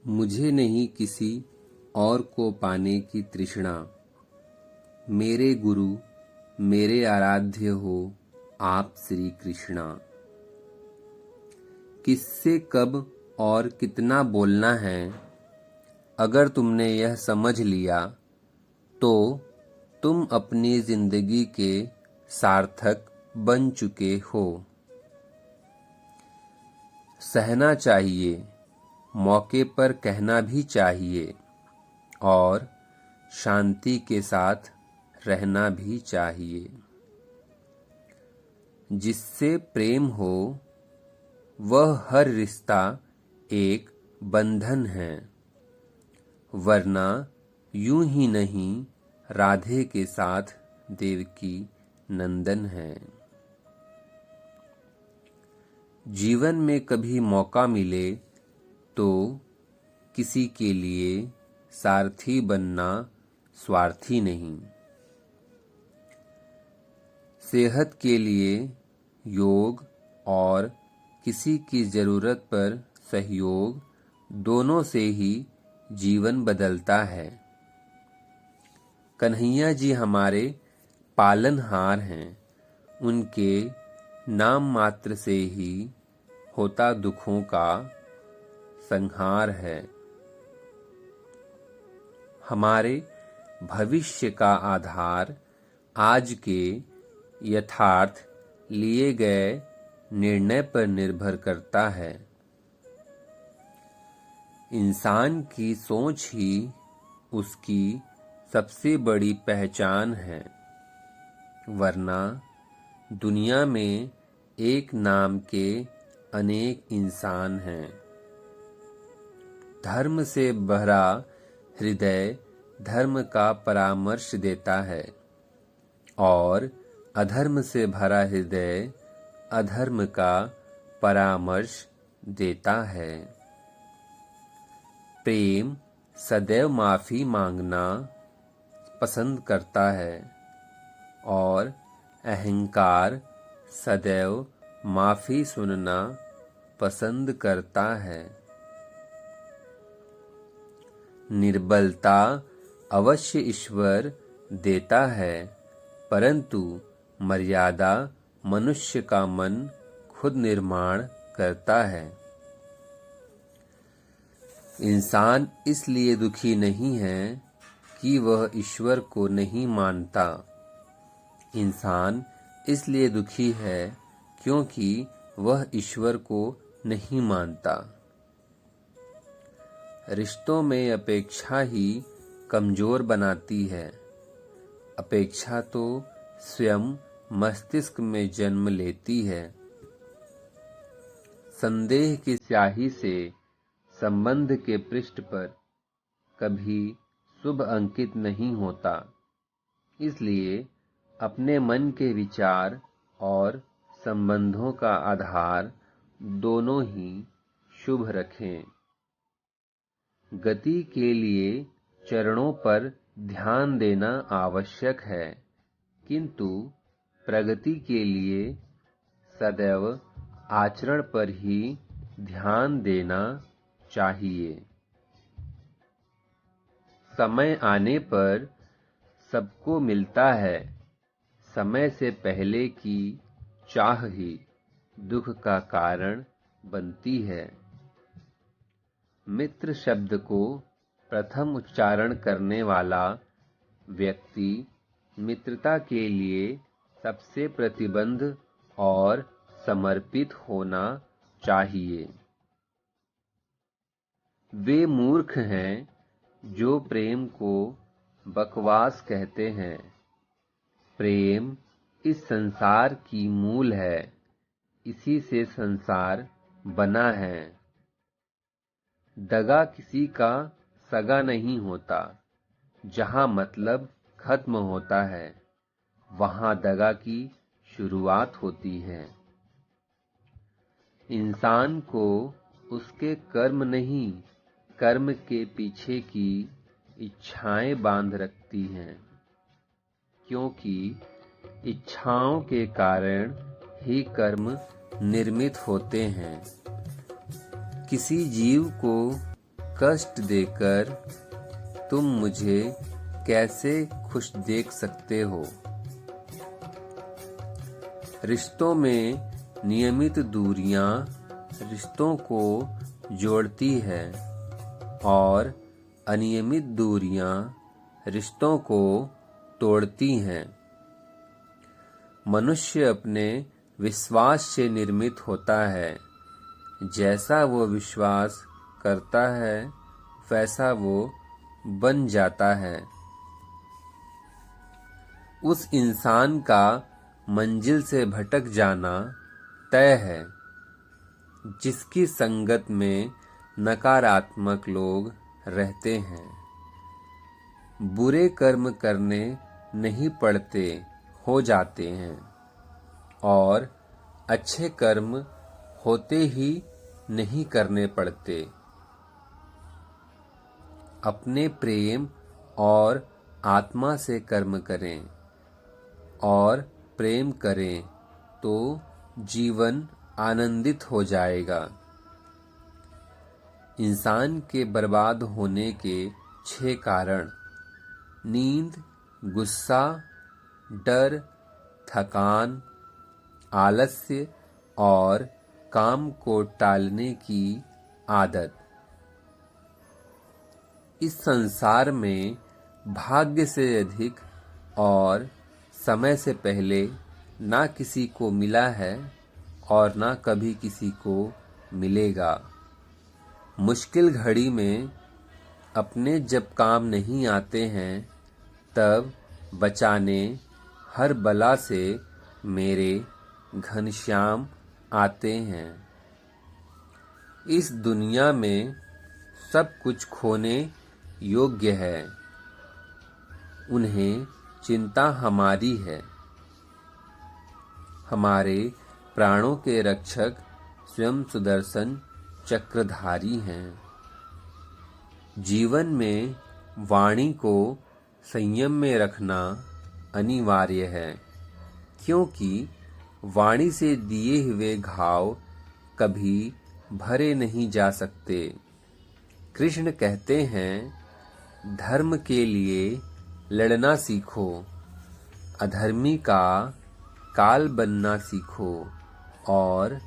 मुझे नहीं किसी और को पाने की तृष्णा। मेरे गुरु मेरे आराध्य हो आप श्री कृष्णा। किससे कब और कितना बोलना है, अगर तुमने यह समझ लिया तो तुम अपनी जिंदगी के सार्थक बन चुके हो। सहना चाहिए, मौके पर कहना भी चाहिए और शांति के साथ रहना भी चाहिए। जिससे प्रेम हो वह हर रिश्ता एक बंधन है, वरना यूं ही नहीं राधे के साथ देवकी नंदन है। जीवन में कभी मौका मिले तो किसी के लिए सारथी बनना स्वार्थी नहीं। सेहत के लिए योग और किसी की ज़रूरत पर सहयोग, दोनों से ही जीवन बदलता है। कन्हैया जी हमारे पालनहार हैं, उनके नाम मात्र से ही होता दुखों का संहार है। हमारे भविष्य का आधार आज के यथार्थ लिए गए निर्णय पर निर्भर करता है। इंसान की सोच ही उसकी सबसे बड़ी पहचान है, वरना दुनिया में एक नाम के अनेक इंसान हैं। धर्म से भरा हृदय धर्म का परामर्श देता है और अधर्म से भरा हृदय अधर्म का परामर्श देता है। प्रेम सदैव माफ़ी मांगना पसंद करता है और अहंकार सदैव माफ़ी सुनना पसंद करता है। निर्बलता अवश्य ईश्वर देता है, परंतु मर्यादा मनुष्य का मन खुद निर्माण करता है। इंसान इसलिए दुखी नहीं है कि वह ईश्वर को नहीं मानता। इंसान इसलिए दुखी है क्योंकि वह ईश्वर को नहीं मानता। रिश्तों में अपेक्षा ही कमजोर बनाती है। अपेक्षा तो स्वयं मस्तिष्क में जन्म लेती है। संदेह की स्याही से संबंध के पृष्ठ पर कभी शुभ अंकित नहीं होता। इसलिए अपने मन के विचार और संबंधों का आधार दोनों ही शुभ रखें। गति के लिए चरणों पर ध्यान देना आवश्यक है, किंतु प्रगति के लिए सदैव आचरण पर ही ध्यान देना चाहिए। समय आने पर सबको मिलता है, समय से पहले की चाह ही दुख का कारण बनती है। मित्र शब्द को प्रथम उच्चारण करने वाला व्यक्ति मित्रता के लिए सबसे प्रतिबद्ध और समर्पित होना चाहिए। वे मूर्ख हैं जो प्रेम को बकवास कहते हैं। प्रेम इस संसार की मूल है, इसी से संसार बना है। दगा किसी का सगा नहीं होता। जहाँ मतलब खत्म होता है, वहाँ दगा की शुरुआत होती है। इंसान को उसके कर्म नहीं, कर्म के पीछे की इच्छाएं बांध रखती हैं, क्योंकि इच्छाओं के कारण ही कर्म निर्मित होते हैं। किसी जीव को कष्ट देकर तुम मुझे कैसे खुश देख सकते हो। रिश्तों में नियमित दूरियां रिश्तों को जोड़ती है और अनियमित दूरियां रिश्तों को तोड़ती हैं। मनुष्य अपने विश्वास से निर्मित होता है। जैसा वो विश्वास करता है वैसा वो बन जाता है। उस इंसान का मंजिल से भटक जाना तय है जिसकी संगत में नकारात्मक लोग रहते हैं। बुरे कर्म करने नहीं पड़ते, हो जाते हैं, और अच्छे कर्म होते ही नहीं करने पड़ते। अपने प्रेम और आत्मा से कर्म करें और प्रेम करें तो जीवन आनंदित हो जाएगा। इंसान के बर्बाद होने के 6 कारण: नींद, गुस्सा, डर, थकान, आलस्य और काम को टालने की आदत। इस संसार में भाग्य से अधिक और समय से पहले ना किसी को मिला है और ना कभी किसी को मिलेगा। मुश्किल घड़ी में अपने जब काम नहीं आते हैं तब बचाने हर बला से मेरे घनश्याम आते हैं। इस दुनिया में सब कुछ खोने योग्य है, उन्हें चिंता हमारी है। हमारे प्राणों के रक्षक स्वयं सुदर्शन चक्रधारी हैं। जीवन में वाणी को संयम में रखना अनिवार्य है, क्योंकि वाणी से दिए हुए घाव कभी भरे नहीं जा सकते। कृष्ण कहते हैं, धर्म के लिए लड़ना सीखो, अधर्मी का काल बनना सीखो और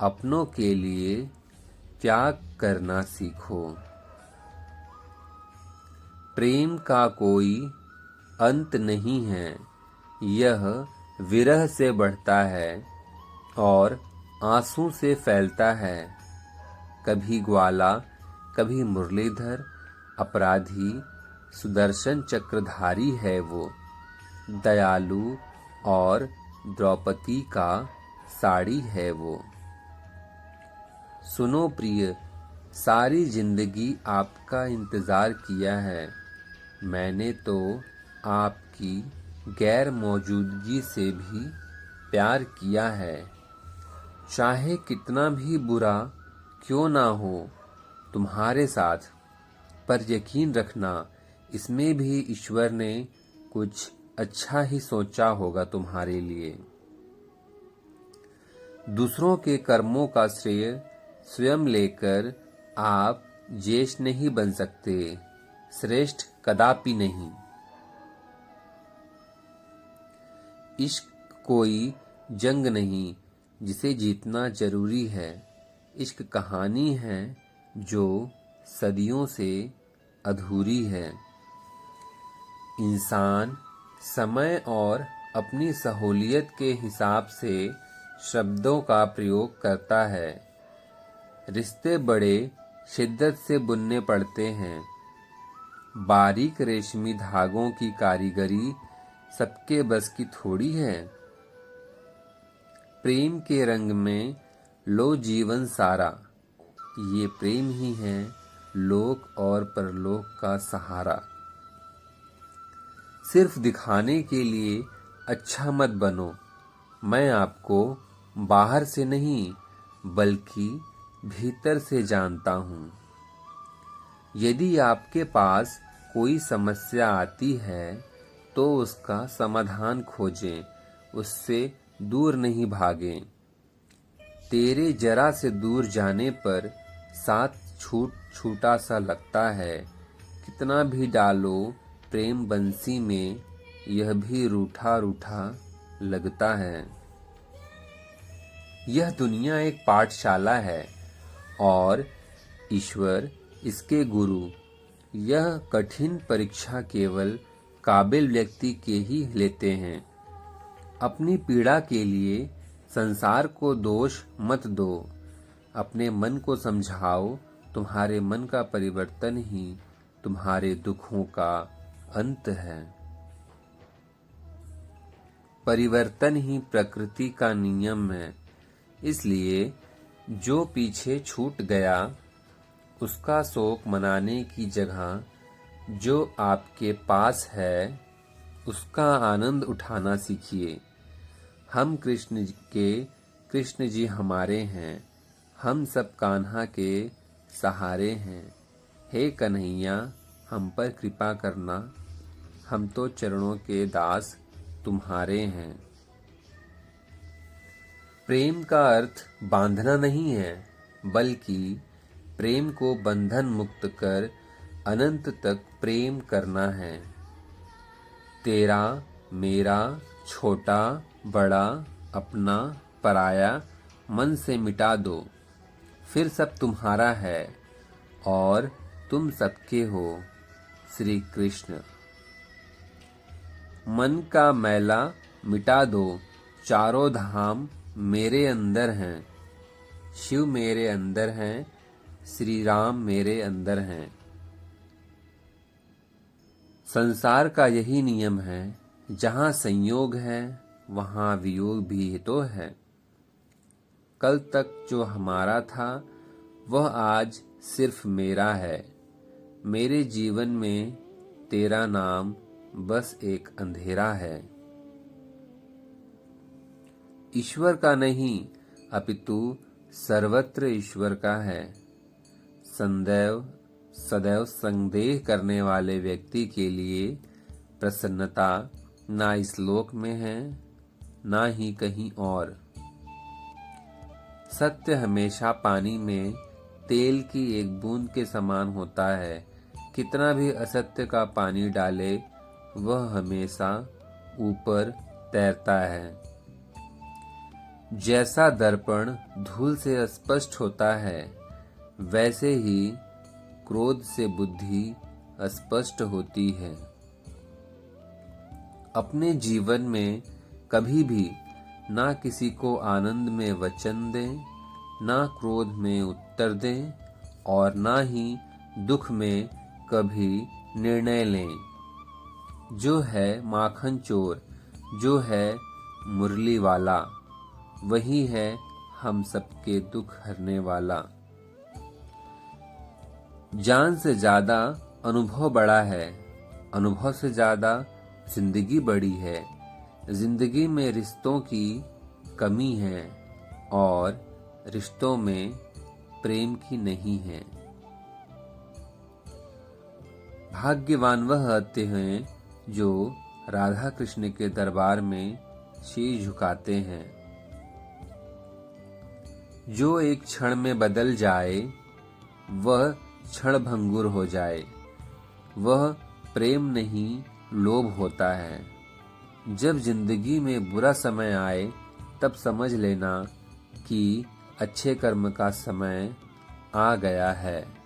अपनों के लिए त्याग करना सीखो। प्रेम का कोई अंत नहीं है, यह विरह से बढ़ता है और आंसू से फैलता है। कभी ग्वाला, कभी मुरलीधर, अपराधी सुदर्शन चक्रधारी है वो, दयालु और द्रौपदी का साड़ी है वो। सुनो प्रिय, सारी जिंदगी आपका इंतजार किया है। मैंने तो आपकी गैर मौजूदगी से भी प्यार किया है। चाहे कितना भी बुरा क्यों ना हो तुम्हारे साथ, पर यकीन रखना इसमें भी ईश्वर ने कुछ अच्छा ही सोचा होगा तुम्हारे लिए। दूसरों के कर्मों का श्रेय स्वयं लेकर आप ज्येष्ठ नहीं बन सकते, श्रेष्ठ कदापि नहीं। इश्क कोई जंग नहीं जिसे जीतना जरूरी है। इश्क कहानी है जो सदियों से अधूरी है। इंसान समय और अपनी सहूलियत के हिसाब से शब्दों का प्रयोग करता है। रिश्ते बड़े शिद्दत से बुनने पड़ते हैं। बारीक रेशमी धागों की कारीगरी सबके बस की थोड़ी है। प्रेम के रंग में लो जीवन सारा, ये प्रेम ही है लोक और परलोक का सहारा। सिर्फ दिखाने के लिए अच्छा मत बनो। मैं आपको बाहर से नहीं बल्कि भीतर से जानता हूँ। यदि आपके पास कोई समस्या आती है तो उसका समाधान खोजें, उससे दूर नहीं भागें। तेरे जरा से दूर जाने पर 7 छूटा सा लगता है। कितना भी डालो प्रेम बंसी में, यह भी रूठा रूठा लगता है। यह दुनिया एक पाठशाला है और ईश्वर इसके गुरु। यह कठिन परीक्षा केवल काबिल व्यक्ति के ही लेते हैं। अपनी पीड़ा के लिए संसार को दोष मत दो। अपने मन को समझाओ, तुम्हारे मन का परिवर्तन ही तुम्हारे दुखों का अंत है। परिवर्तन ही प्रकृति का नियम है। इसलिए जो पीछे छूट गया, उसका शोक मनाने की जगह जो आपके पास है, उसका आनंद उठाना सीखिए। हम कृष्ण जी हमारे हैं, हम सब कान्हा के सहारे हैं। हे कन्हैया, हम पर कृपा करना, हम तो चरणों के दास तुम्हारे हैं। प्रेम का अर्थ बांधना नहीं है, बल्कि प्रेम को बंधन मुक्त कर अनंत तक प्रेम करना है। तेरा, मेरा, छोटा, बड़ा, अपना, पराया मन से मिटा दो, फिर सब तुम्हारा है और तुम सबके हो। श्री कृष्ण। मन का मैला मिटा दो, चारों धाम मेरे अंदर हैं। शिव मेरे अंदर हैं, श्री राम मेरे अंदर हैं। संसार का यही नियम है, जहाँ संयोग है वहाँ वियोग भी तो है। कल तक जो हमारा था वह आज सिर्फ मेरा है। मेरे जीवन में तेरा नाम बस एक अंधेरा है। ईश्वर का नहीं, अपितु सर्वत्र ईश्वर का है। सदैव संदेह करने वाले व्यक्ति के लिए प्रसन्नता ना इस लोक में है, ना ही कहीं और। सत्य हमेशा पानी में तेल की एक बूंद के समान होता है। कितना भी असत्य का पानी डाले, वह हमेशा ऊपर तैरता है। जैसा दर्पण धूल से स्पष्ट होता है, वैसे ही क्रोध से बुद्धि अस्पष्ट होती है। अपने जीवन में कभी भी ना किसी को आनंद में वचन दें, ना क्रोध में उत्तर दें और ना ही दुख में कभी निर्णय लें। जो है माखन चोर, जो है मुरली वाला, वही है हम सबके दुख हरने वाला। जान से ज्यादा अनुभव बड़ा है, अनुभव से ज्यादा जिंदगी बड़ी है। जिंदगी में रिश्तों की कमी है और रिश्तों में प्रेम की नहीं है। भाग्यवान वह होते हैं जो राधा कृष्ण के दरबार में शीश झुकाते हैं। जो एक क्षण में बदल जाए, वह क्षण भंगुर हो जाए। वह प्रेम नहीं, लोभ होता है। जब जिंदगी में बुरा समय आए, तब समझ लेना कि अच्छे कर्म का समय आ गया है।